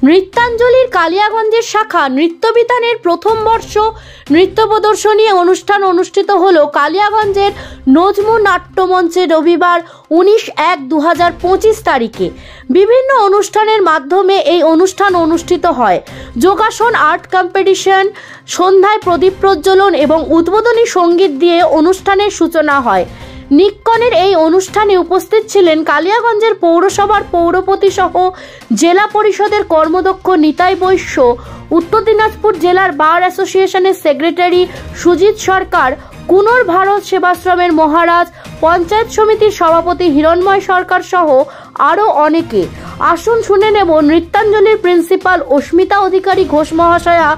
নৃত্যাঞ্জলির কালিয়াগঞ্জের শাখা নৃত্যবিতানের প্রথম বর্ষ নৃত্য প্রদর্শনী অনুষ্ঠান অনুষ্ঠিত হলো কালিয়াগঞ্জের নজমু নাট্যমঞ্চে রবিবার 19/1/2025 তারিখে। বিভিন্ন অনুষ্ঠানের মাধ্যমে এই অনুষ্ঠান অনুষ্ঠিত হয়। যোগাসন, আর্ট কম্পিটিশন, সন্ধ্যায় প্রদীপ প্রজ্বলন এবং উদ্বোধনী সঙ্গীত দিয়ে অনুষ্ঠানের সূচনা হয়। নিক্কনের এই অনুষ্ঠানে উপস্থিত ছিলেন কালিয়াগঞ্জের পৌরসভার পৌরপতি সহ জেলা পরিষদের কর্মদক্ষ নিতাই বৈশ্য, উত্তর দিনাজপুর জেলার বার অ্যাসোসিয়েশনের সেক্রেটারি সুজিত সরকার, কুনোর ভারত সেবাশ্রমের মহারাজ, পঞ্চায়েত সমিতির সভাপতি হিরণময় সরকার সহ আরও অনেকে। আসুন শুনে নেব নৃত্যাঞ্জলির প্রিন্সিপাল অস্মিতা অধিকারী ঘোষ মহাশয়া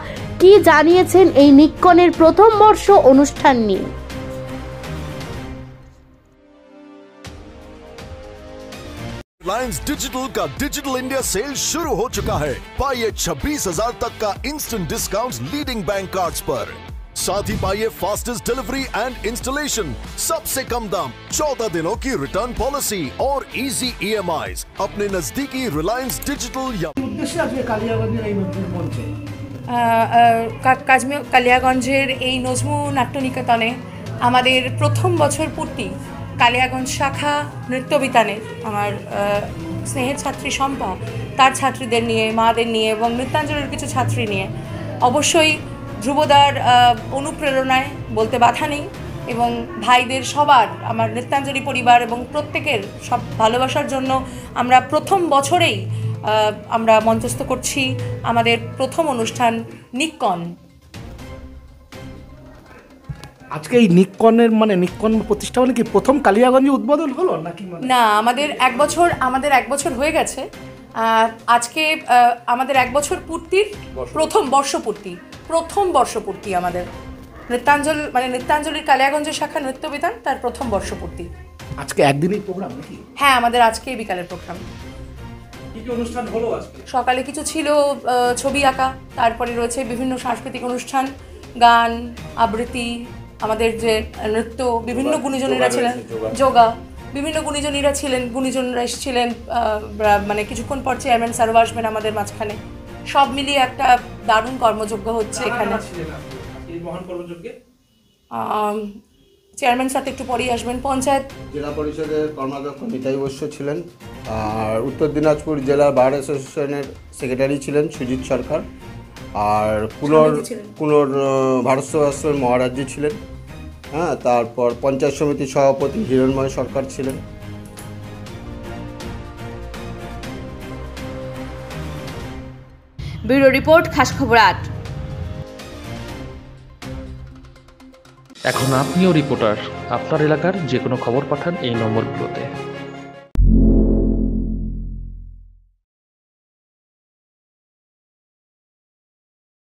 কি জানিয়েছেন এই নিক্কনের প্রথম বর্ষ অনুষ্ঠান নিয়ে। रिलायंस डिजिटल का डिजिटल इंडिया सेल शुरू हो चुका है। पाइए 26,000 तक का instant discount leading bank cards पर। साथ ही पाइए फास्टेस्ट डिलीवरी एंड इंस्टॉलेशन, सबसे कम दाम, 14 दिनों की रिटर्न पॉलिसी और इजी EMIs अपने नजदीकी रिलायंस डिजिटल या কালিয়াগঞ্জের এই নজমু নাট্যনিকেতনে আমাদের প্রথম বছর পূর্তি কালিয়াগঞ্জ শাখা নৃত্যবিতানের আমার স্নেহের ছাত্রী শম্পা, তার ছাত্রীদের নিয়ে, মাদের নিয়ে এবং নৃত্যাঞ্জলির কিছু ছাত্রী নিয়ে, অবশ্যই ধ্রুবদার অনুপ্রেরণায় বলতে বাধা নেই এবং ভাইদের সবার, আমার নৃত্যাঞ্জলি পরিবার এবং প্রত্যেকের সব ভালোবাসার জন্য আমরা প্রথম বছরেই আমরা মঞ্চস্থ করছি আমাদের প্রথম অনুষ্ঠান নিক্কন। আজকে এই নিক্কনের নিক্কন প্রতিষ্ঠা কি প্রথম কালিয়াগঞ্জে উদ্বোধন হলো নাকি? না, আমাদের এক বছর হয়ে গেছে। আজকে আমাদের এক বছর পূর্তির প্রথম বর্ষপূর্তি আমাদের নৃত্যাঞ্জলির কালিয়াগঞ্জের শাখা নৃত্যবিতান তার প্রথম বর্ষপূর্তি। আজকে একদিনই প্রোগ্রাম নাকি? হ্যাঁ, আমাদের আজকে বিকালের প্রোগ্রাম। কি অনুষ্ঠান হলো আজকে? সকালে কিছু ছিল ছবি আঁকা, তারপরে রয়েছে বিভিন্ন সাংস্কৃতিক অনুষ্ঠান, গান, আবৃত্তি, আমাদের যে নৃত্য, বিভিন্ন গুণীজনীরা ছিলেন, যোগা, বিভিন্ন গুণীজনীরা এসেছিলেন। কিছুক্ষণ পর চেয়ারম্যান স্যারও আসবেন আমাদের মাঝখানে। সব মিলিয়ে একটা দারুণ কর্মযজ্ঞ হচ্ছে এখানে। চেয়ারম্যান স্যার একটু পরেই আসবেন। পঞ্চায়েত জেলা পরিষদের কর্মাধ্যক্ষ নিতাই বৈশ্য ছিলেন, আর উত্তর দিনাজপুর জেলার বার অ্যাসোসিয়েশনের সেক্রেটারি ছিলেন সুজিত সরকার, আর কুনোর ভারত সেবাশ্রমের মহারাজজি ছিলেন। হ্যাঁ, তারপর পঞ্চায়েত সমিতির সভাপতি হিরণময় সরকার ছিলেন। ব্যুরো রিপোর্ট, খাস খবর 8। এখন আপনিও রিপোর্টার, আপনার এলাকার যে কোনো খবর পাঠান এই নম্বরগুলোতে।